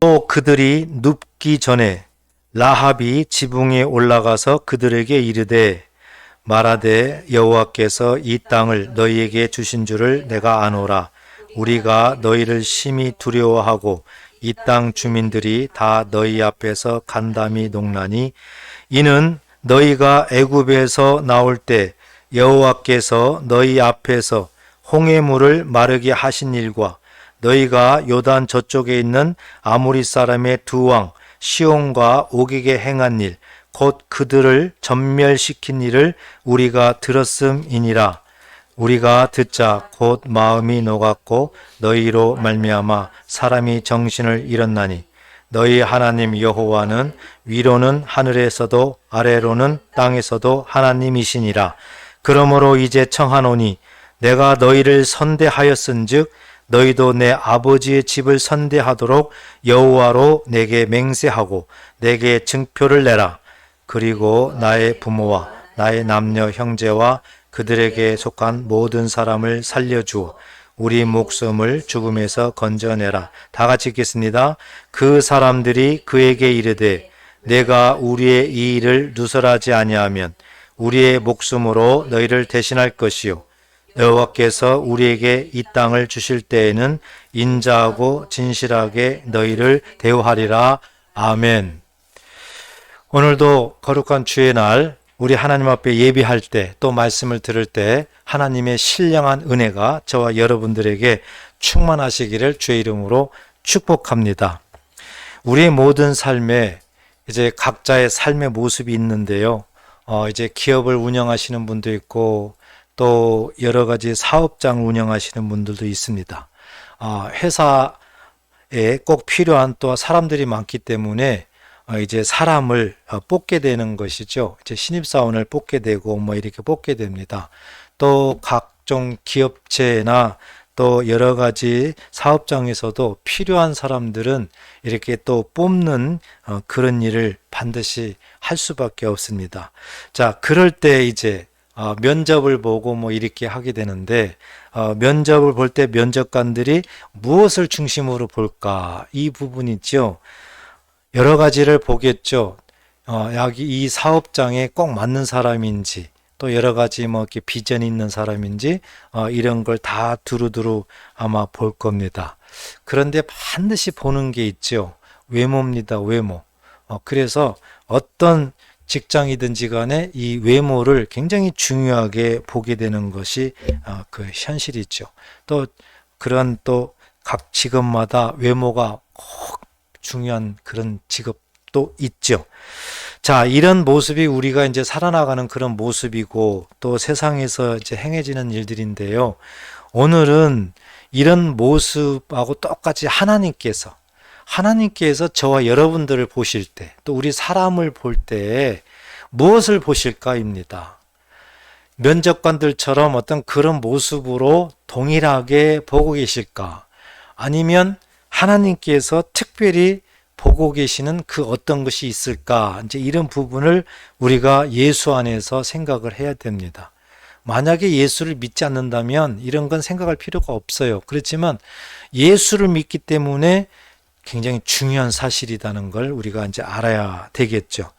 또 그들이 눕기 전에 라합이 지붕에 올라가서 그들에게 이르되 말하되 여호와께서 이 땅을 너희에게 주신 줄을 내가 아노라. 우리가 너희를 심히 두려워하고 이 땅 주민들이 다 너희 앞에서 간담이 농나니 이는 너희가 애굽에서 나올 때 여호와께서 너희 앞에서 홍해물을 마르게 하신 일과 너희가 요단 저쪽에 있는 아모리 사람의 두 왕 시온과 옥에게 행한 일, 곧 그들을 전멸시킨 일을 우리가 들었음이니라. 우리가 듣자 곧 마음이 녹았고 너희로 말미암아 사람이 정신을 잃었나니 너희 하나님 여호와는 위로는 하늘에서도 아래로는 땅에서도 하나님이시니라. 그러므로 이제 청하노니 내가 너희를 선대하였은즉 너희도 내 아버지의 집을 선대하도록 여호와로 내게 맹세하고 내게 증표를 내라. 그리고 나의 부모와 나의 남녀 형제와 그들에게 속한 모든 사람을 살려주어 우리 목숨을 죽음에서 건져내라. 다 같이 읽겠습니다. 그 사람들이 그에게 이르되 내가 우리의 이 일을 누설하지 아니하면 우리의 목숨으로 너희를 대신할 것이요 여호와께서 우리에게 이 땅을 주실 때에는 인자하고 진실하게 너희를 대우하리라. 아멘. 오늘도 거룩한 주의 날 우리 하나님 앞에 예비할 때 또 말씀을 들을 때 하나님의 신령한 은혜가 저와 여러분들에게 충만하시기를 주의 이름으로 축복합니다. 우리의 모든 삶에 이제 각자의 삶의 모습이 있는데요. 이제 기업을 운영하시는 분도 있고 또 여러 가지 사업장을 운영하시는 분들도 있습니다. 회사에 꼭 필요한 또 사람들이 많기 때문에 이제 사람을 뽑게 되는 것이죠. 이제 신입사원을 뽑게 되고 뭐 이렇게 뽑게 됩니다. 또 각종 기업체나 또 여러 가지 사업장에서도 필요한 사람들은 이렇게 또 뽑는 그런 일을 반드시 할 수밖에 없습니다. 자, 그럴 때 이제 면접을 보고 뭐 이렇게 하게 되는데 면접을 볼 때 면접관들이 무엇을 중심으로 볼까? 이 부분이 있죠. 여러 가지를 보겠죠. 여기 이 사업장에 꼭 맞는 사람인지 또 여러 가지 뭐 이렇게 비전이 있는 사람인지 이런 걸 다 두루두루 아마 볼 겁니다. 그런데 반드시 보는 게 있죠. 외모입니다. 외모. 그래서 어떤 직장이든지 간에 이 외모를 굉장히 중요하게 보게 되는 것이 그 현실이죠. 또 그런 또 각 직업마다 외모가 꼭 중요한 그런 직업도 있죠. 자, 이런 모습이 우리가 이제 살아나가는 그런 모습이고 또 세상에서 이제 행해지는 일들인데요. 오늘은 이런 모습하고 똑같이 하나님께서 저와 여러분들을 보실 때, 또 우리 사람을 볼 때 무엇을 보실까입니다. 면접관들처럼 어떤 그런 모습으로 동일하게 보고 계실까? 아니면 하나님께서 특별히 보고 계시는 그 어떤 것이 있을까? 이제 이런 부분을 우리가 예수 안에서 생각을 해야 됩니다. 만약에 예수를 믿지 않는다면 이런 건 생각할 필요가 없어요. 그렇지만 예수를 믿기 때문에 굉장히 중요한 사실이라는 걸 우리가 이제 알아야 되겠죠.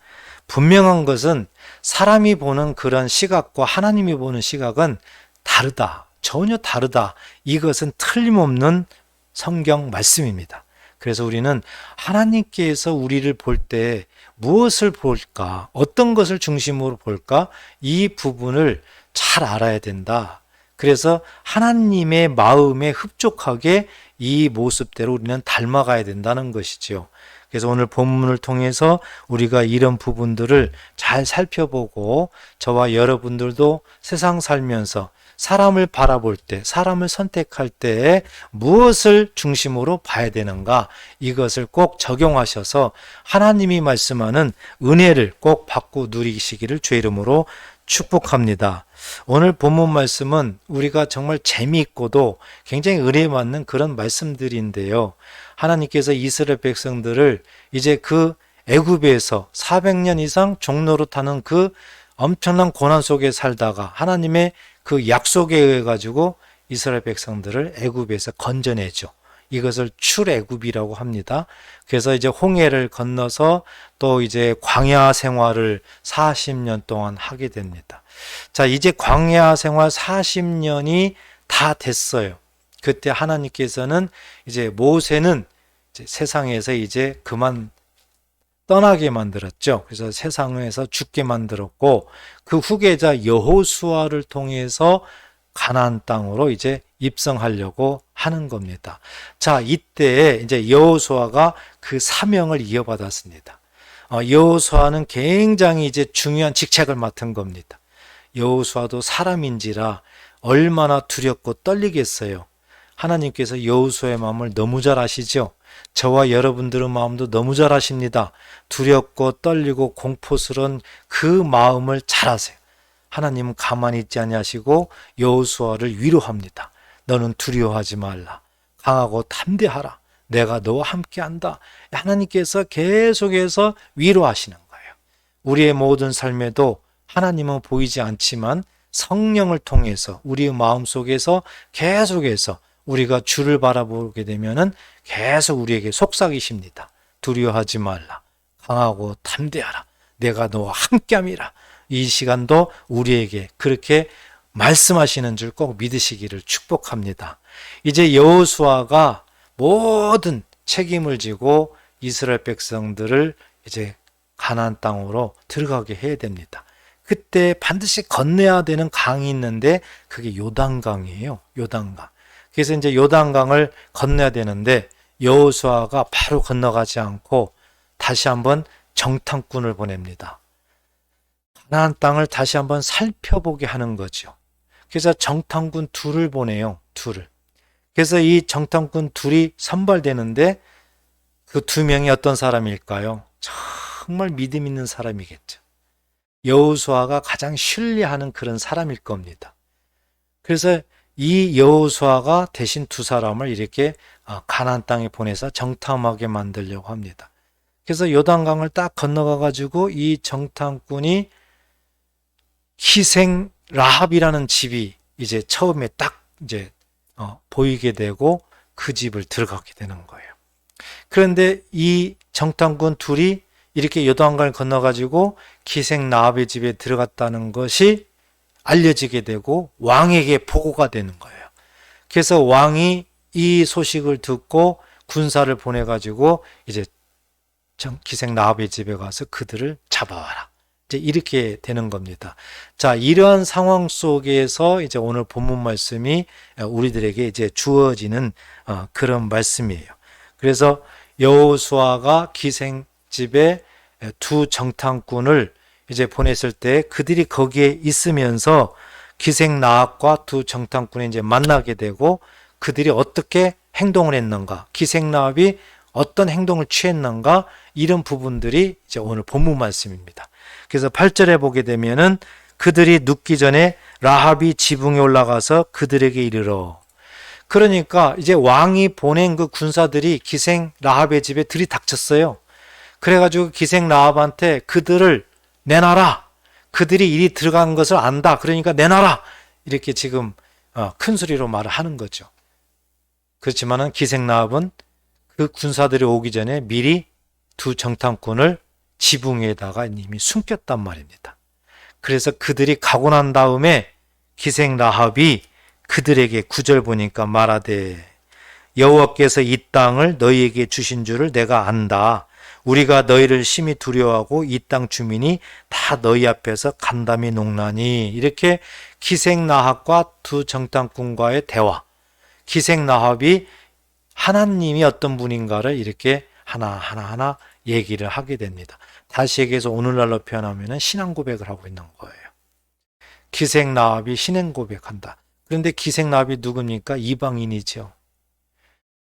분명한 것은 사람이 보는 그런 시각과 하나님이 보는 시각은 다르다. 전혀 다르다. 이것은 틀림없는 성경 말씀입니다. 그래서 우리는 하나님께서 우리를 볼 때 무엇을 볼까? 어떤 것을 중심으로 볼까? 이 부분을 잘 알아야 된다. 그래서 하나님의 마음에 흡족하게 이 모습대로 우리는 닮아가야 된다는 것이죠. 그래서 오늘 본문을 통해서 우리가 이런 부분들을 잘 살펴보고 저와 여러분들도 세상 살면서 사람을 바라볼 때, 사람을 선택할 때 무엇을 중심으로 봐야 되는가? 이것을 꼭 적용하셔서 하나님이 말씀하는 은혜를 꼭 받고 누리시기를 주의 이름으로 축복합니다. 오늘 본문 말씀은 우리가 정말 재미있고도 굉장히 은혜 받는 그런 말씀들인데요. 하나님께서 이스라엘 백성들을 이제 그 애굽에서 400년 이상 종노릇하는 그 엄청난 고난 속에 살다가 하나님의 그 약속에 의해 가지고 이스라엘 백성들을 애굽에서 건져내죠. 이것을 출애굽이라고 합니다. 그래서 이제 홍해를 건너서 또 이제 광야 생활을 40년 동안 하게 됩니다. 자, 이제 광야 생활 40년이 다 됐어요. 그때 하나님께서는 이제 모세는 이제 세상에서 이제 그만 떠나게 만들었죠. 그래서 세상에서 죽게 만들었고 그 후계자 여호수아를 통해서 가나안 땅으로 이제 입성하려고 하는 겁니다. 자, 이때 이제 여호수아가 그 사명을 이어받았습니다. 여호수아는 굉장히 이제 중요한 직책을 맡은 겁니다. 여호수아도 사람인지라 얼마나 두렵고 떨리겠어요. 하나님께서 여호수아의 마음을 너무 잘 아시죠? 저와 여러분들의 마음도 너무 잘 아십니다. 두렵고 떨리고 공포스러운 그 마음을 잘 아세요. 하나님은 가만히 있지 아니하시고 여호수아를 위로합니다. 너는 두려워하지 말라. 강하고 담대하라. 내가 너와 함께한다. 하나님께서 계속해서 위로하시는 거예요. 우리의 모든 삶에도 하나님은 보이지 않지만 성령을 통해서 우리의 마음속에서 계속해서 우리가 주를 바라보게 되면은 계속 우리에게 속삭이십니다. 두려워하지 말라. 강하고 담대하라. 내가 너와 함께함이라. 이 시간도 우리에게 그렇게 말씀하시는 줄 꼭 믿으시기를 축복합니다. 이제 여호수아가 모든 책임을 지고 이스라엘 백성들을 이제 가나안 땅으로 들어가게 해야 됩니다. 그때 반드시 건너야 되는 강이 있는데 그게 요단강이에요. 요단강. 그래서 이제 요단강을 건너야 되는데 여호수아가 바로 건너가지 않고 다시 한번 정탐꾼을 보냅니다. 가나안 땅을 다시 한번 살펴보게 하는 거죠. 그래서 정탐꾼 둘을 보내요. 둘을. 그래서 이 정탐꾼 둘이 선발되는데 그 두 명이 어떤 사람일까요? 정말 믿음 있는 사람이겠죠. 여호수아가 가장 신뢰하는 그런 사람일 겁니다. 그래서 이 여호수아가 대신 두 사람을 이렇게 가나안 땅에 보내서 정탐하게 만들려고 합니다. 그래서 요단강을 딱 건너가 가지고 이 정탐꾼이 희생 라합이라는 집이 이제 처음에 딱 이제 보이게 되고 그 집을 들어가게 되는 거예요. 그런데 이 정탐꾼 둘이 이렇게 요단강을 건너가지고 기생 라합의 집에 들어갔다는 것이 알려지게 되고 왕에게 보고가 되는 거예요. 그래서 왕이 이 소식을 듣고 군사를 보내가지고 이제 기생 라합의 집에 가서 그들을 잡아와라. 이제 이렇게 되는 겁니다. 자, 이러한 상황 속에서 이제 오늘 본문 말씀이 우리들에게 이제 주어지는 그런 말씀이에요. 그래서 여호수아가 기생 집에 두 정탐꾼을 이제 보냈을 때 그들이 거기에 있으면서 기생 라합과 두 정탐꾼이 이제 만나게 되고 그들이 어떻게 행동을 했는가, 기생 라합이 어떤 행동을 취했는가, 이런 부분들이 이제 오늘 본문 말씀입니다. 그래서 8절에 보게 되면은 그들이 눕기 전에 라합이 지붕에 올라가서 그들에게 이르러. 그러니까 이제 왕이 보낸 그 군사들이 기생 라합의 집에 들이닥쳤어요. 그래가지고 기생 라합한테 그들을 내놔라. 그들이 이리 들어간 것을 안다. 그러니까 내놔라. 이렇게 지금 큰 소리로 말을 하는 거죠. 그렇지만은 기생 라합은 그 군사들이 오기 전에 미리 두 정탐꾼을 지붕에다가 이미 숨겼단 말입니다. 그래서 그들이 가고 난 다음에 기생 라합이 그들에게 9절 보니까 말하되 여호와께서 이 땅을 너희에게 주신 줄을 내가 안다. 우리가 너희를 심히 두려워하고 이 땅 주민이 다 너희 앞에서 간담이 녹나니. 이렇게 기생 라합과 두 정탐꾼과의 대화. 기생 라합이 하나님이 어떤 분인가를 이렇게 하나하나 얘기를 하게 됩니다. 다시 얘기해서 오늘날로 표현하면 신앙 고백을 하고 있는 거예요. 기생 라합이 신앙 고백한다. 그런데 기생 라합이 누굽니까? 이방인이죠.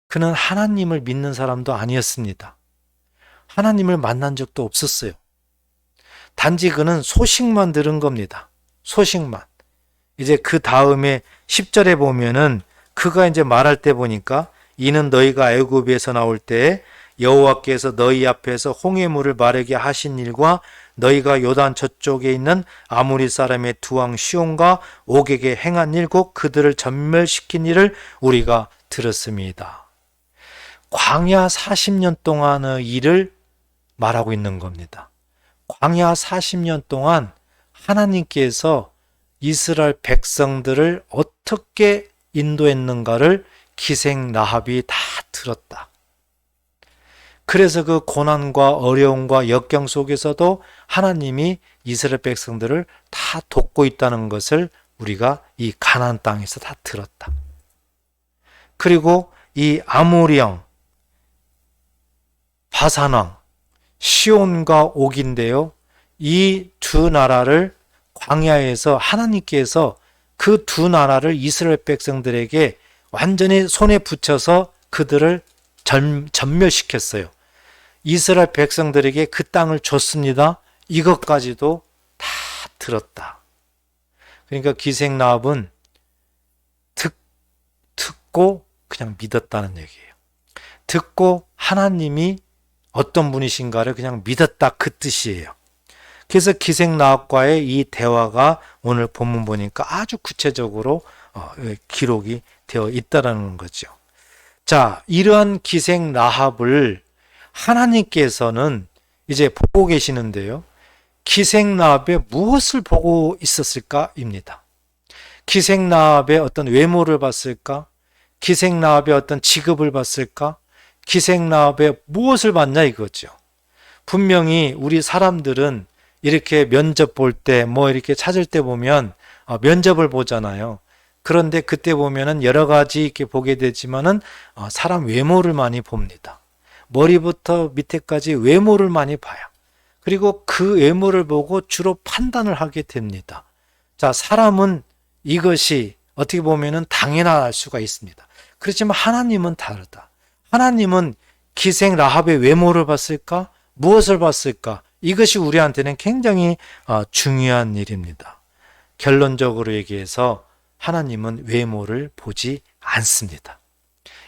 그는 하나님을 믿는 사람도 아니었습니다. 하나님을 만난 적도 없었어요. 단지 그는 소식만 들은 겁니다. 소식만. 이제 그 다음에 10절에 보면은 그가 이제 말할 때 보니까 이는 너희가 애굽에서 나올 때 여호와께서 너희 앞에서 홍해물을 마르게 하신 일과 너희가 요단 저쪽에 있는 아모리 사람의 두 왕 시온과 옥에게 행한 일 곧 그들을 전멸시킨 일을 우리가 들었습니다. 광야 40년 동안의 일을 말하고 있는 겁니다. 광야 40년 동안 하나님께서 이스라엘 백성들을 어떻게 인도했는가를 기생 라합이 다 들었다. 그래서 그 고난과 어려움과 역경 속에서도 하나님이 이스라엘 백성들을 다 돕고 있다는 것을 우리가 이 가나안 땅에서 다 들었다. 그리고 이 아모리왕, 바산왕, 시온과 옥인데요. 이 두 나라를 광야에서 하나님께서 그 두 나라를 이스라엘 백성들에게 완전히 손에 붙여서 그들을 전멸시켰어요. 이스라엘 백성들에게 그 땅을 줬습니다. 이것까지도 다 들었다. 그러니까 기생 라합은 듣고 그냥 믿었다는 얘기예요. 듣고 하나님이 어떤 분이신가를 그냥 믿었다, 그 뜻이에요. 그래서 기생 라합과의 이 대화가 오늘 본문 보니까 아주 구체적으로 기록이 되어 있다라는 거죠. 자, 이러한 기생 라합을 하나님께서는 이제 보고 계시는데요. 기생 라합의 무엇을 보고 있었을까입니다. 기생 라합의 어떤 외모를 봤을까? 기생 라합의 어떤 직업을 봤을까? 기생 라합의 무엇을 봤냐 이거죠. 분명히 우리 사람들은 이렇게 면접 볼 때 이렇게 찾을 때 보면 면접을 보잖아요. 그런데 그때 보면은 여러 가지 이렇게 보게 되지만은 사람 외모를 많이 봅니다. 머리부터 밑에까지 외모를 많이 봐요. 그리고 그 외모를 보고 주로 판단을 하게 됩니다. 자, 사람은 이것이 어떻게 보면은 당연할 수가 있습니다. 그렇지만 하나님은 다르다. 하나님은 기생 라합의 외모를 봤을까? 무엇을 봤을까? 이것이 우리한테는 굉장히 중요한 일입니다. 결론적으로 얘기해서 하나님은 외모를 보지 않습니다.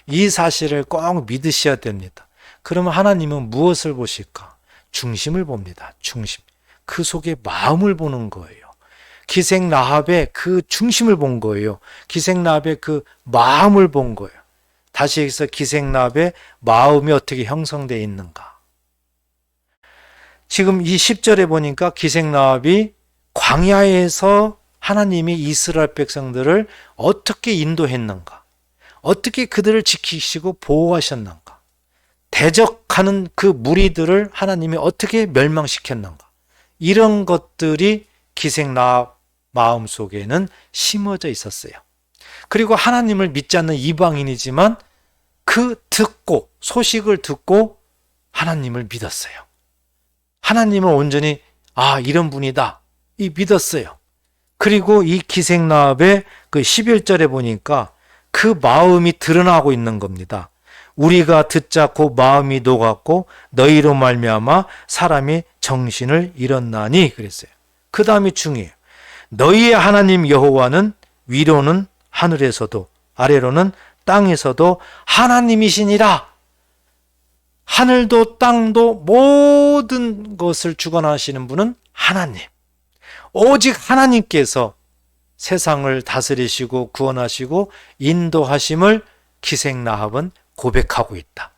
이 사실을 꼭 믿으셔야 됩니다. 그러면 하나님은 무엇을 보실까? 중심을 봅니다. 중심. 그 속에 마음을 보는 거예요. 기생 라합의 그 중심을 본 거예요. 기생 라합의 그 마음을 본 거예요. 다시 여기서 기생 라합의 마음이 어떻게 형성되어 있는가? 지금 이 10절에 보니까 기생 라합이 광야에서 하나님이 이스라엘 백성들을 어떻게 인도했는가? 어떻게 그들을 지키시고 보호하셨는가? 대적하는 그 무리들을 하나님이 어떻게 멸망시켰는가? 이런 것들이 기생 라합 마음속에는 심어져 있었어요. 그리고 하나님을 믿지 않는 이방인이지만 그 소식을 듣고 하나님을 믿었어요. 하나님을 온전히 이런 분이다 이 믿었어요. 그리고 이 기생 라합의 그 11절에 보니까 그 마음이 드러나고 있는 겁니다. 우리가 듣자 곧 마음이 녹았고 너희로 말미암아 사람이 정신을 잃었나니 그랬어요. 그 다음이 중요해요. 너희의 하나님 여호와는 위로는 하늘에서도 아래로는 땅에서도 하나님이시니라. 하늘도 땅도 모든 것을 주관하시는 분은 하나님. 오직 하나님께서 세상을 다스리시고 구원하시고 인도하심을 기생 라합은 고백하고 있다.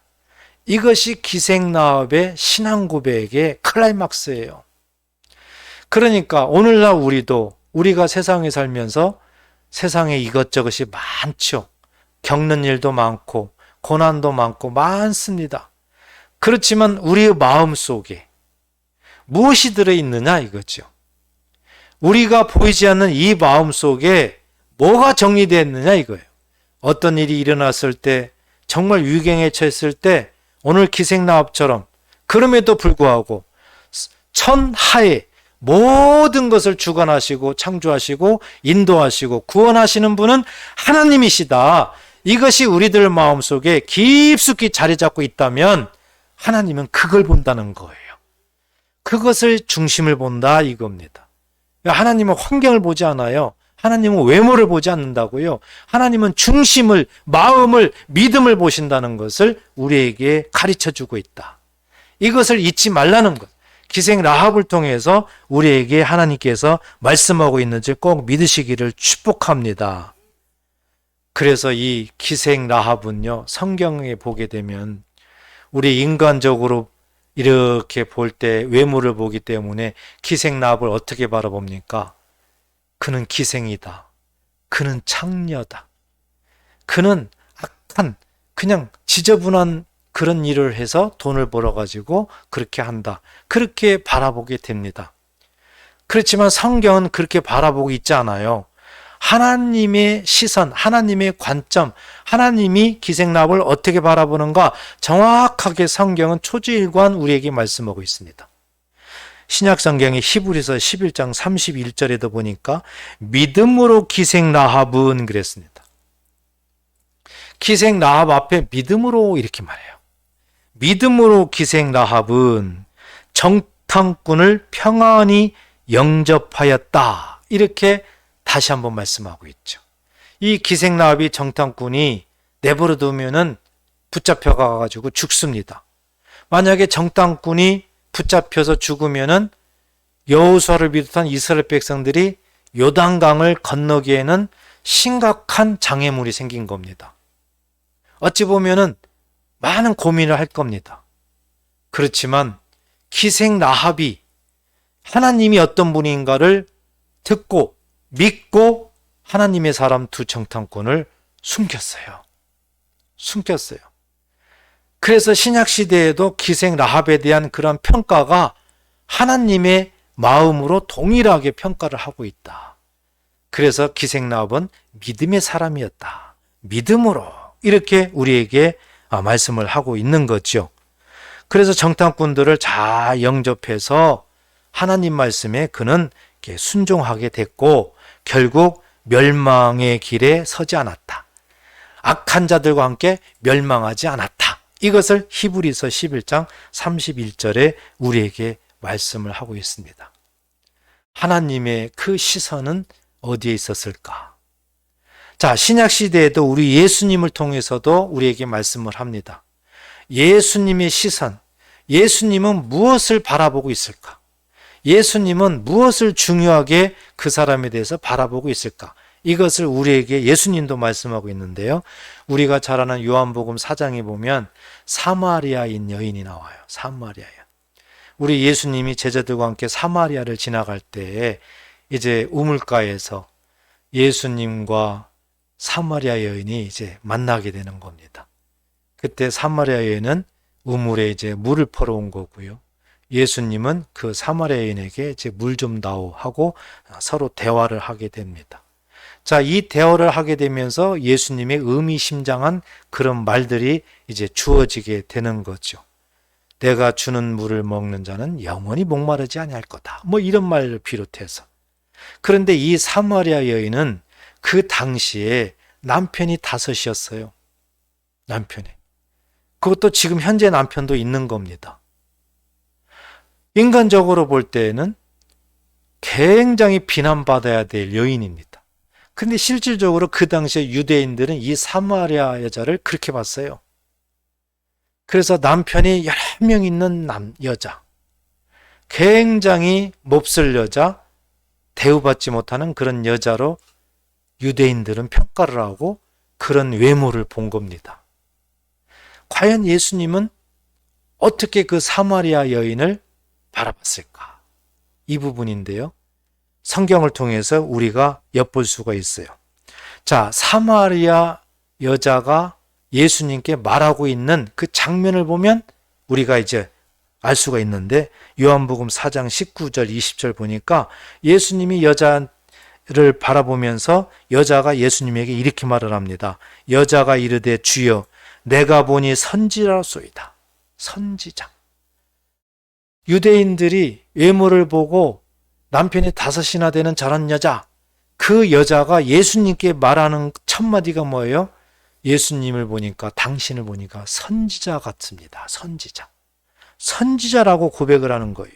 이것이 기생 라합의 신앙 고백의 클라이막스예요. 그러니까 오늘날 우리가 세상에 살면서 세상에 이것저것이 많죠. 겪는 일도 많고 고난도 많고 많습니다. 그렇지만 우리의 마음속에 무엇이 들어있느냐 이거죠. 우리가 보이지 않는 이 마음속에 뭐가 정리되었느냐 이거예요. 어떤 일이 일어났을 때 정말 위경에 처했을 때 오늘 기생 라합처럼 그럼에도 불구하고 천하에 모든 것을 주관하시고 창조하시고 인도하시고 구원하시는 분은 하나님이시다. 이것이 우리들 마음속에 깊숙이 자리 잡고 있다면 하나님은 그걸 본다는 거예요. 그것을 중심을 본다 이겁니다. 하나님은 환경을 보지 않아요. 하나님은 외모를 보지 않는다고요. 하나님은 중심을, 마음을, 믿음을 보신다는 것을 우리에게 가르쳐주고 있다. 이것을 잊지 말라는 것. 기생 라합을 통해서 우리에게 하나님께서 말씀하고 있는지 꼭 믿으시기를 축복합니다. 그래서 이 기생 라합은요, 성경에 보게 되면 우리 인간적으로 이렇게 볼 때 외모를 보기 때문에 기생 라합을 어떻게 바라봅니까? 그는 기생이다. 그는 창녀다. 그는 악한, 그냥 지저분한 그런 일을 해서 돈을 벌어가지고 그렇게 한다. 그렇게 바라보게 됩니다. 그렇지만 성경은 그렇게 바라보고 있지 않아요. 하나님의 시선, 하나님의 관점, 하나님이 기생라합을 어떻게 바라보는가 정확하게 성경은 초지일관 우리에게 말씀하고 있습니다. 신약 성경의 히브리서 11장 31절에도 보니까 믿음으로 기생라합은 그랬습니다. 기생라합 앞에 믿음으로 이렇게 말해요. 믿음으로 기생라합은 정탐꾼을 평안히 영접하였다. 이렇게 다시 한번 말씀하고 있죠. 이 기생라합이 정탐꾼이 내버려 두면은 붙잡혀 가가지고 죽습니다. 만약에 정탐꾼이 붙잡혀서 죽으면은 여호수아를 비롯한 이스라엘 백성들이 요단강을 건너기에는 심각한 장애물이 생긴 겁니다. 어찌 보면은 많은 고민을 할 겁니다. 그렇지만 기생라합이 하나님이 어떤 분인가를 듣고 믿고 하나님의 사람 두 정탐꾼을 숨겼어요. 그래서 신약시대에도 기생라합에 대한 그런 평가가 하나님의 마음으로 동일하게 평가를 하고 있다. 그래서 기생라합은 믿음의 사람이었다. 믿음으로 이렇게 우리에게 말씀을 하고 있는 거죠. 그래서 정탐꾼들을 잘 영접해서 하나님 말씀에 그는 순종하게 됐고 결국 멸망의 길에 서지 않았다. 악한 자들과 함께 멸망하지 않았다. 이것을 히브리서 11장 31절에 우리에게 말씀을 하고 있습니다. 하나님의 그 시선은 어디에 있었을까? 자, 신약시대에도 우리 예수님을 통해서도 우리에게 말씀을 합니다. 예수님의 시선, 예수님은 무엇을 바라보고 있을까? 예수님은 무엇을 중요하게 그 사람에 대해서 바라보고 있을까? 이것을 우리에게 예수님도 말씀하고 있는데요. 우리가 잘 아는 요한복음 4장에 보면 사마리아인 여인이 나와요. 사마리아 여인. 우리 예수님이 제자들과 함께 사마리아를 지나갈 때 이제 우물가에서 예수님과 사마리아 여인이 이제 만나게 되는 겁니다. 그때 사마리아 여인은 우물에 이제 물을 퍼러 온 거고요. 예수님은 그 사마리아 여인에게 이제 물 좀 다오 하고 서로 대화를 하게 됩니다. 자, 이 대화를 하게 되면서 예수님의 의미심장한 그런 말들이 이제 주어지게 되는 거죠. 내가 주는 물을 먹는 자는 영원히 목마르지 아니할 거다. 뭐 이런 말을 비롯해서. 그런데 이 사마리아 여인은 그 당시에 남편이 5이었어요. 남편이. 그것도 지금 현재 남편도 있는 겁니다. 인간적으로 볼 때는 굉장히 비난받아야 될 여인입니다. 근데 실질적으로 그 당시에 유대인들은 이 사마리아 여자를 그렇게 봤어요. 그래서 남편이 여러 명 있는 여자, 굉장히 몹쓸 여자, 대우받지 못하는 그런 여자로 유대인들은 평가를 하고 그런 외모를 본 겁니다. 과연 예수님은 어떻게 그 사마리아 여인을 바라봤을까? 이 부분인데요. 성경을 통해서 우리가 엿볼 수가 있어요. 자, 사마리아 여자가 예수님께 말하고 있는 그 장면을 보면 우리가 이제 알 수가 있는데 요한복음 4장 19절 20절 보니까 예수님이 여자를 바라보면서 여자가 예수님에게 이렇게 말을 합니다. 여자가 이르되 주여 내가 보니 선지자로소이다. 선지자. 유대인들이 외모를 보고 남편이 5이나 되는 저런 여자, 그 여자가 예수님께 말하는 첫 마디가 뭐예요? 예수님을 보니까, 당신을 보니까 선지자 같습니다. 선지자. 선지자라고 고백을 하는 거예요.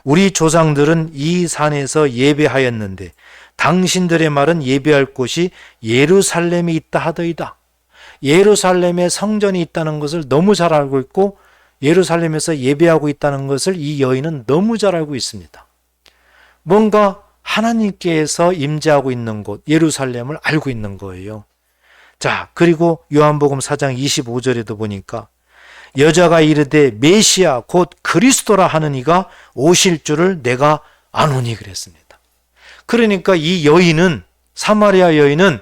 우리 조상들은 이 산에서 예배하였는데 당신들의 말은 예배할 곳이 예루살렘에 있다 하더이다. 예루살렘에 성전이 있다는 것을 너무 잘 알고 있고 예루살렘에서 예배하고 있다는 것을 이 여인은 너무 잘 알고 있습니다. 뭔가 하나님께서 임재하고 있는 곳 예루살렘을 알고 있는 거예요. 자, 그리고 요한복음 4장 25절에도 보니까 여자가 이르되 메시아 곧 그리스도라 하는 이가 오실 줄을 내가 아노니 그랬습니다. 그러니까 이 여인은, 사마리아 여인은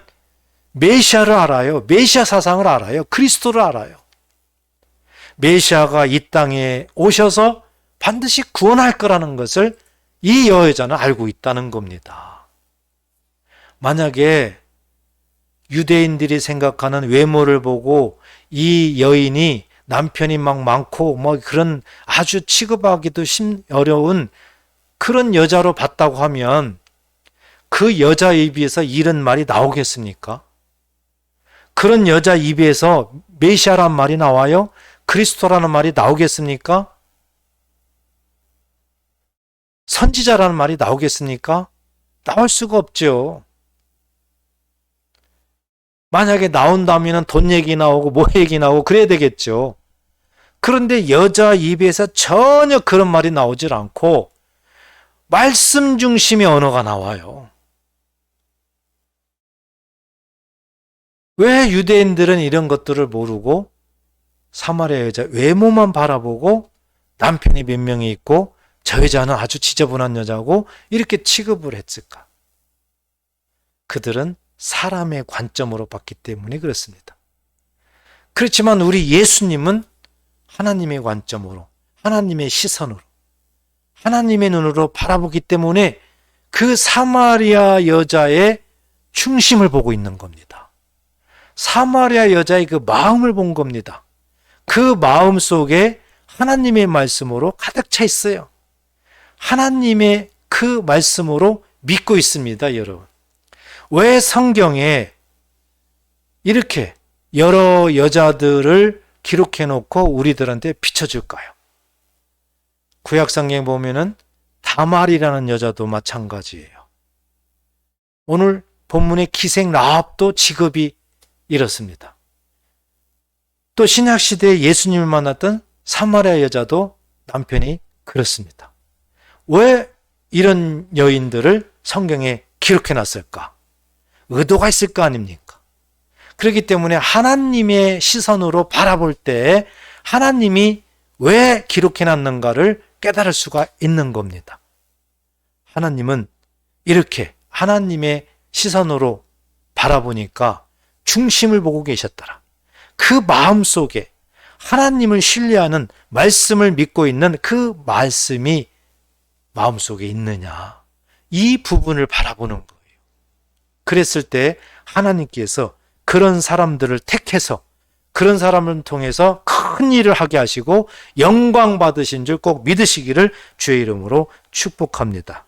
메시아를 알아요. 메시아 사상을 알아요. 그리스도를 알아요. 메시아가 이 땅에 오셔서 반드시 구원할 거라는 것을 이 여자는 알고 있다는 겁니다. 만약에 유대인들이 생각하는 외모를 보고 이 여인이 남편이 막 많고 뭐 그런 아주 취급하기도 어려운 그런 여자로 봤다고 하면 그 여자 입에서 이런 말이 나오겠습니까? 그런 여자 입에서 메시아란 말이 나와요? 그리스도라는 말이 나오겠습니까? 선지자라는 말이 나오겠습니까? 나올 수가 없죠. 만약에 나온다면 돈 얘기 나오고 뭐 얘기 나오고 그래야 되겠죠. 그런데 여자 입에서 전혀 그런 말이 나오질 않고 말씀 중심의 언어가 나와요. 왜 유대인들은 이런 것들을 모르고 사마리아 여자 외모만 바라보고 남편이 몇 명이 있고 저 여자는 아주 지저분한 여자고 이렇게 취급을 했을까? 그들은 사람의 관점으로 봤기 때문에 그렇습니다. 그렇지만 우리 예수님은 하나님의 관점으로, 하나님의 시선으로, 하나님의 눈으로 바라보기 때문에 그 사마리아 여자의 중심을 보고 있는 겁니다. 사마리아 여자의 그 마음을 본 겁니다. 그 마음 속에 하나님의 말씀으로 가득 차 있어요. 하나님의 그 말씀으로 믿고 있습니다, 여러분. 왜 성경에 이렇게 여러 여자들을 기록해 놓고 우리들한테 비춰줄까요? 구약성경에 보면은 다말이라는 여자도 마찬가지예요. 오늘 본문의 기생 라합도 직업이 이렇습니다. 또 신약시대에 예수님을 만났던 사마리아 여자도 남편이 그렇습니다. 왜 이런 여인들을 성경에 기록해 놨을까? 의도가 있을 거 아닙니까? 그렇기 때문에 하나님의 시선으로 바라볼 때 하나님이 왜 기록해 놨는가를 깨달을 수가 있는 겁니다. 하나님은 이렇게 하나님의 시선으로 바라보니까 중심을 보고 계셨더라. 그 마음 속에 하나님을 신뢰하는 말씀을 믿고 있는 그 말씀이 마음속에 있느냐, 이 부분을 바라보는 거예요. 그랬을 때 하나님께서 그런 사람들을 택해서 그런 사람을 통해서 큰 일을 하게 하시고 영광 받으신 줄 꼭 믿으시기를 주의 이름으로 축복합니다.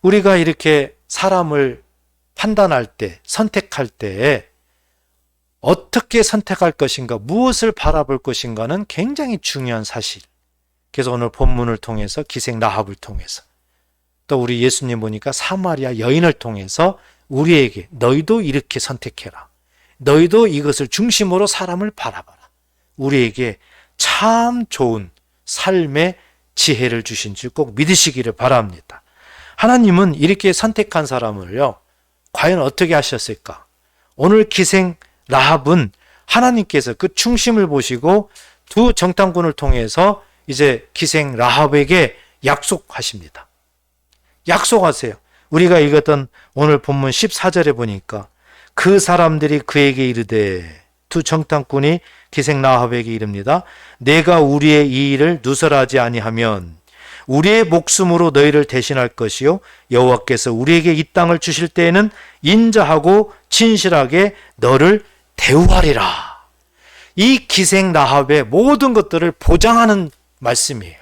우리가 이렇게 사람을 판단할 때, 선택할 때 어떻게 선택할 것인가, 무엇을 바라볼 것인가는 굉장히 중요한 사실. 그래서 오늘 본문을 통해서 기생 라합을 통해서 또 우리 예수님 보니까 사마리아 여인을 통해서 우리에게 너희도 이렇게 선택해라. 너희도 이것을 중심으로 사람을 바라봐라. 우리에게 참 좋은 삶의 지혜를 주신 줄 꼭 믿으시기를 바랍니다. 하나님은 이렇게 선택한 사람을요, 과연 어떻게 하셨을까? 오늘 기생 라합은 하나님께서 그 중심을 보시고 두 정탐꾼을 통해서 이제 기생 라합에게 약속하십니다. 약속하세요. 우리가 읽었던 오늘 본문 14절에 보니까 그 사람들이 그에게 이르되, 두 정탐꾼이 기생 라합에게 이릅니다. 내가 우리의 이 일을 누설하지 아니하면 우리의 목숨으로 너희를 대신할 것이요 여호와께서 우리에게 이 땅을 주실 때에는 인자하고 진실하게 너를 대우하리라. 이 기생 라합의 모든 것들을 보장하는 말씀이에요.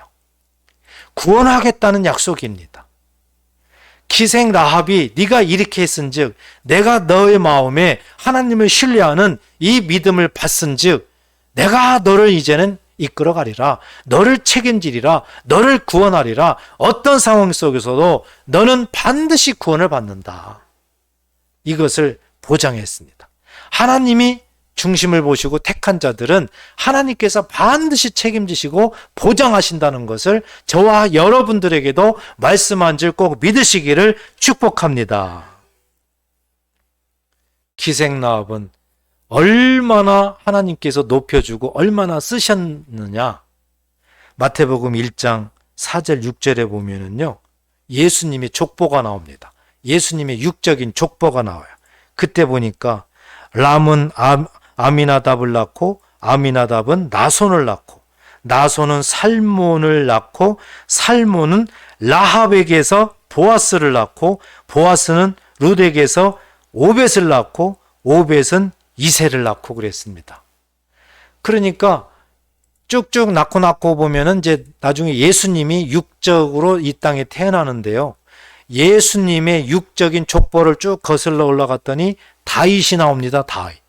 구원하겠다는 약속입니다. 기생 라합이 네가 이렇게 했은즉 내가 너의 마음에 하나님을 신뢰하는 이 믿음을 받은즉 내가 너를 이제는 이끌어가리라. 너를 책임지리라. 너를 구원하리라. 어떤 상황 속에서도 너는 반드시 구원을 받는다. 이것을 보장했습니다. 하나님이 중심을 보시고 택한 자들은 하나님께서 반드시 책임지시고 보장하신다는 것을 저와 여러분들에게도 말씀한 줄 꼭 믿으시기를 축복합니다. 기생 라합은 얼마나 하나님께서 높여주고 얼마나 쓰셨느냐. 마태복음 1장 4절 6절에 보면은요, 예수님의 족보가 나옵니다. 예수님의 육적인 족보가 나와요. 그때 보니까 람은 아미나답을 낳고, 아미나답은 나손을 낳고, 나손은 살몬을 낳고, 살몬은 라합에게서 보아스를 낳고, 보아스는 룻에게서 오벳을 낳고, 오벳은 이새를 낳고 그랬습니다. 그러니까 쭉쭉 낳고 보면은 이제 나중에 예수님이 육적으로 이 땅에 태어나는데요. 예수님의 육적인 족보를 쭉 거슬러 올라갔더니 다윗이 나옵니다. 다윗.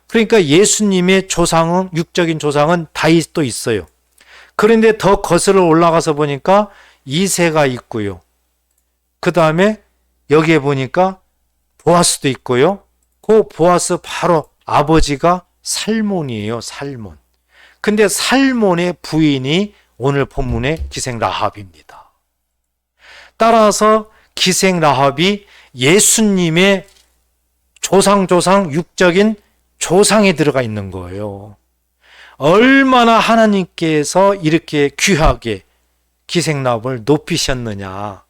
그러니까 예수님의 조상은, 육적인 조상은 다윗도 있어요. 그런데 더 거슬러 올라가서 보니까 이새가 있고요. 그 다음에 여기에 보니까 보아스도 있고요. 그 보아스 바로 아버지가 살몬이에요. 살몬. 근데 살몬의 부인이 오늘 본문의 기생 라합입니다. 따라서 기생 라합이 예수님의 조상 육적인 조상에 들어가 있는 거예요. 얼마나 하나님께서 이렇게 귀하게 기생 라합을 높이셨느냐.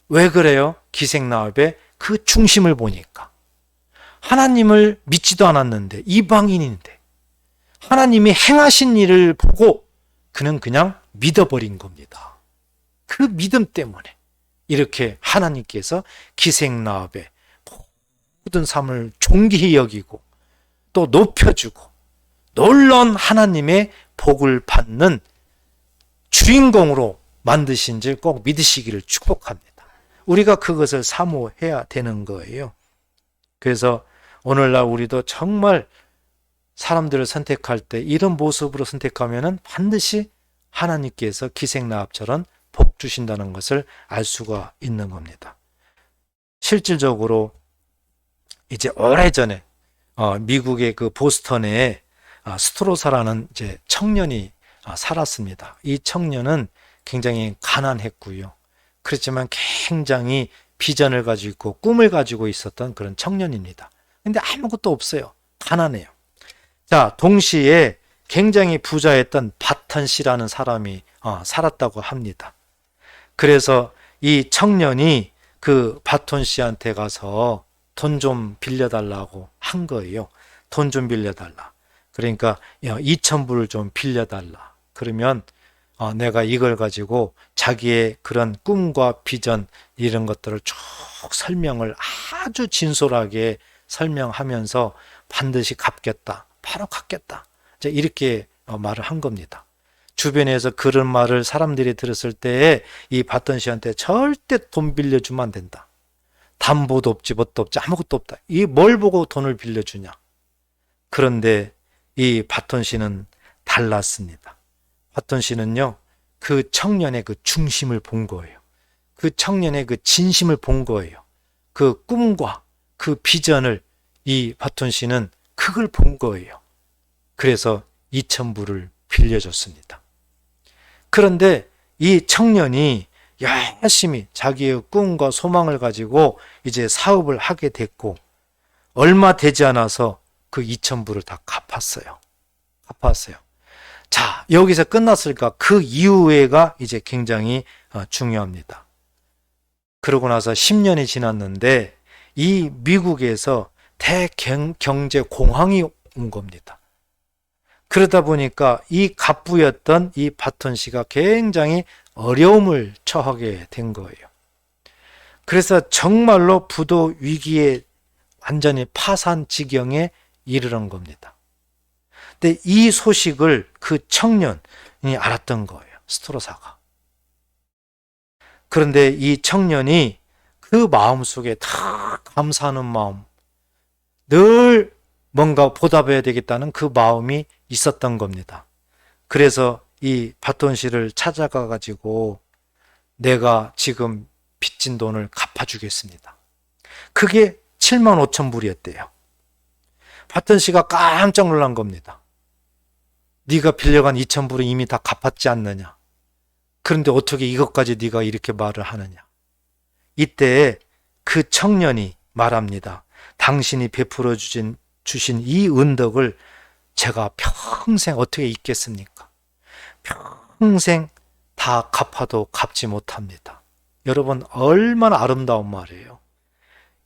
왜 그래요? 기생 라합의 그 중심을 보니까. 하나님을 믿지도 않았는데, 이방인인데 하나님이 행하신 일을 보고 그는 그냥 믿어버린 겁니다. 그 믿음 때문에 이렇게 하나님께서 기생 라합의 모든 삶을 존귀히 여기고 또 높여주고 놀라운 하나님의 복을 받는 주인공으로 만드신 줄 꼭 믿으시기를 축복합니다. 우리가 그것을 사모해야 되는 거예요. 그래서 오늘날 우리도 정말 사람들을 선택할 때 이런 모습으로 선택하면은 반드시 하나님께서 기생 라합처럼 복 주신다는 것을 알 수가 있는 겁니다. 실질적으로 이제 오래전에 미국의 그 보스턴에 스트로사라는 이제 청년이 살았습니다. 이 청년은 굉장히 가난했고요. 그렇지만 굉장히 비전을 가지고 있고 꿈을 가지고 있었던 그런 청년입니다. 근데 아무것도 없어요. 가난해요. 자, 동시에 굉장히 부자였던 바턴 씨라는 사람이 살았다고 합니다. 그래서 이 청년이 그 바턴 씨한테 가서 돈 좀 빌려달라고 한 거예요. 돈 좀 빌려달라. 그러니까 2,000불을 좀 빌려달라. 그러면 내가 이걸 가지고 자기의 그런 꿈과 비전 이런 것들을 쭉 설명을 아주 진솔하게 설명하면서 반드시 갚겠다. 바로 갚겠다. 이렇게 말을 한 겁니다. 주변에서 그런 말을 사람들이 들었을 때에 이 바턴 씨한테 절대 돈 빌려주면 안 된다. 담보도 없지, 뭣도 없지, 아무것도 없다. 이 뭘 보고 돈을 빌려주냐. 그런데 이 바턴 씨는 달랐습니다. 바턴 씨는요, 그 청년의 그 중심을 본 거예요. 그 청년의 그 진심을 본 거예요. 그 꿈과 그 비전을 이 바턴 씨는 그걸 본 거예요. 그래서 2,000불을 빌려줬습니다. 그런데 이 청년이 열심히 자기의 꿈과 소망을 가지고 이제 사업을 하게 됐고 얼마 되지 않아서 그 2,000불을 다 갚았어요. 자, 여기서 끝났을까? 그 이후에가 이제 굉장히 중요합니다. 그러고 나서 10년이 지났는데 이 미국에서 대경제 공황이 온 겁니다. 그러다 보니까 이 갑부였던 이 바턴 씨가 굉장히 어려움을 처하게 된 거예요. 그래서 정말로 부도 위기에 완전히 파산 지경에 이르는 겁니다. 근데 이 소식을 그 청년이 알았던 거예요. 스트로사가. 그런데 이 청년이 그 마음속에 다 감사하는 마음, 늘 뭔가 보답해야 되겠다는 그 마음이 있었던 겁니다. 그래서 이 바톤 씨를 찾아가 가지고 내가 지금 빚진 돈을 갚아주겠습니다. 그게 75,000불이었대요. 바톤 씨가 깜짝 놀란 겁니다. 네가 빌려간 2,000불은 이미 다 갚았지 않느냐. 그런데 어떻게 이것까지 네가 이렇게 말을 하느냐. 이때 그 청년이 말합니다. 당신이 베풀어 주신 주신 이 은덕을 제가 평생 어떻게 잊겠습니까? 평생 다 갚아도 갚지 못합니다. 여러분, 얼마나 아름다운 말이에요.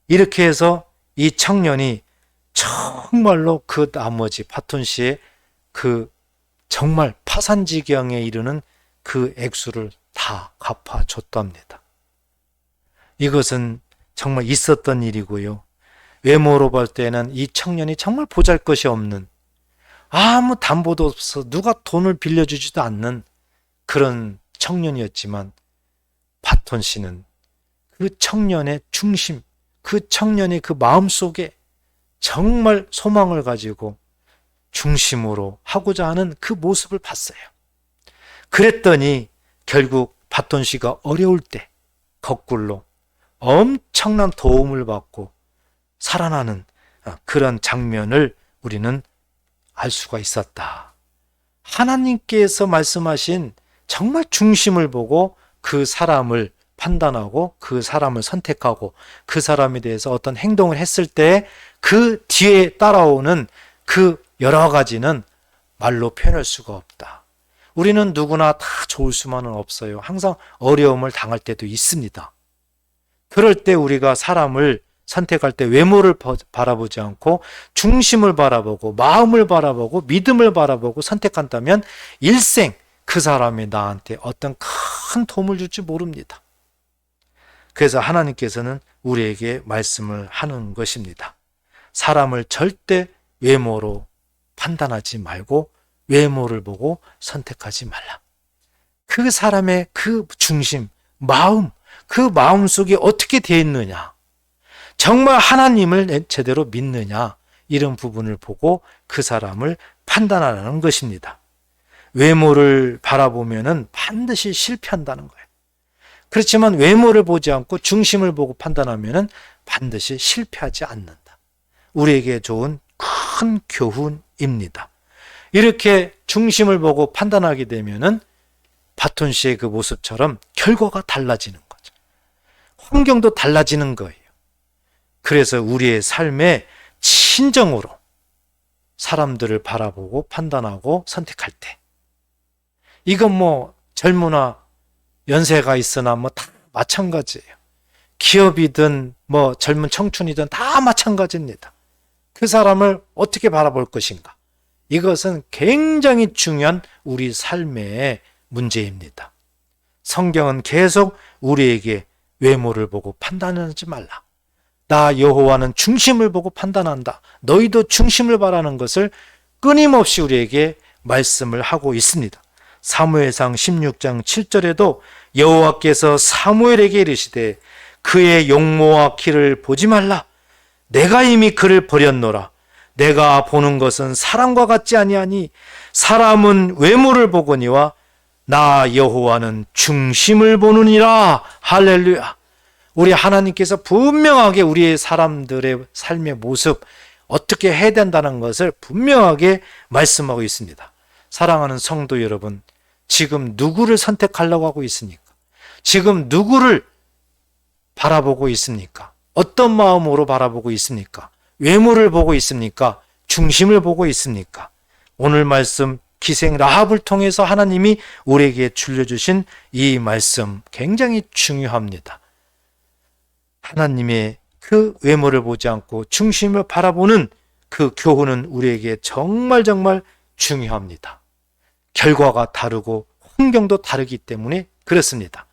이렇게 해서 이 청년이 정말로 그 나머지 파톤 씨의 그 정말 파산지경에 이르는 그 액수를 다 갚아줬답니다. 이것은 정말 있었던 일이고요. 외모로 볼 때는 이 청년이 정말 보잘것이 없는, 아무 담보도 없어 누가 돈을 빌려주지도 않는 그런 청년이었지만, 파톤 씨는 그 청년의 중심, 그 청년의 그 마음속에 정말 소망을 가지고 중심으로 하고자 하는 그 모습을 봤어요. 그랬더니 결국 파톤 씨가 어려울 때 거꾸로 엄청난 도움을 받고 살아나는 그런 장면을 우리는 알 수가 있었다. 하나님께서 말씀하신 정말 중심을 보고 그 사람을 판단하고 그 사람을 선택하고 그 사람에 대해서 어떤 행동을 했을 때 그 뒤에 따라오는 그 여러 가지는 말로 표현할 수가 없다. 우리는 누구나 다 좋을 수만은 없어요. 항상 어려움을 당할 때도 있습니다. 그럴 때 우리가 사람을 선택할 때 외모를 바라보지 않고 중심을 바라보고 마음을 바라보고 믿음을 바라보고 선택한다면 일생 그 사람이 나한테 어떤 큰 도움을 줄지 모릅니다. 그래서 하나님께서는 우리에게 말씀을 하는 것입니다. 사람을 절대 외모로 판단하지 말고 외모를 보고 선택하지 말라. 그 사람의 그 중심, 마음, 그 마음 속에 어떻게 되어 있느냐, 정말 하나님을 제대로 믿느냐, 이런 부분을 보고 그 사람을 판단하라는 것입니다. 외모를 바라보면은 반드시 실패한다는 거예요. 그렇지만 외모를 보지 않고 중심을 보고 판단하면은 반드시 실패하지 않는다. 우리에게 좋은 큰 교훈입니다. 이렇게 중심을 보고 판단하게 되면은 파톤 씨의 그 모습처럼 결과가 달라지는 거죠. 환경도 달라지는 거예요. 그래서 우리의 삶에 진정으로 사람들을 바라보고 판단하고 선택할 때, 이건 뭐 젊으나 연세가 있으나 뭐 다 마찬가지예요. 기업이든 뭐 젊은 청춘이든 다 마찬가지입니다. 그 사람을 어떻게 바라볼 것인가, 이것은 굉장히 중요한 우리 삶의 문제입니다. 성경은 계속 우리에게 외모를 보고 판단하지 말라, 나 여호와는 중심을 보고 판단한다, 너희도 중심을 바라는 것을 끊임없이 우리에게 말씀을 하고 있습니다. 사무엘상 16장 7절에도 여호와께서 사무엘에게 이르시되 그의 용모와 키를 보지 말라, 내가 이미 그를 버렸노라. 내가 보는 것은 사람과 같지 아니하니 사람은 외모를 보거니와 나 여호와는 중심을 보느니라. 할렐루야. 우리 하나님께서 분명하게 우리의 사람들의 삶의 모습 어떻게 해야 된다는 것을 분명하게 말씀하고 있습니다. 사랑하는 성도 여러분, 지금 누구를 선택하려고 하고 있습니까? 지금 누구를 바라보고 있습니까? 어떤 마음으로 바라보고 있습니까? 외모를 보고 있습니까? 중심을 보고 있습니까? 오늘 말씀 기생 라합을 통해서 하나님이 우리에게 들려주신 이 말씀 굉장히 중요합니다. 하나님의 그 외모를 보지 않고 중심을 바라보는 그 교훈은 우리에게 정말 중요합니다. 결과가 다르고 환경도 다르기 때문에 그렇습니다.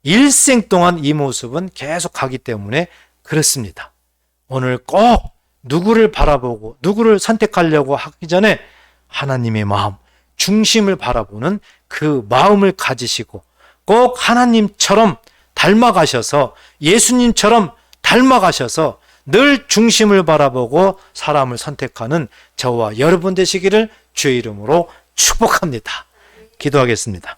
일생 동안 이 모습은 계속 가기 때문에 그렇습니다. 오늘 꼭 누구를 바라보고 누구를 선택하려고 하기 전에 하나님의 마음, 중심을 바라보는 그 마음을 가지시고 꼭 하나님처럼 닮아가셔서, 예수님처럼 닮아가셔서 늘 중심을 바라보고 사람을 선택하는 저와 여러분 되시기를 주의 이름으로 축복합니다. 기도하겠습니다.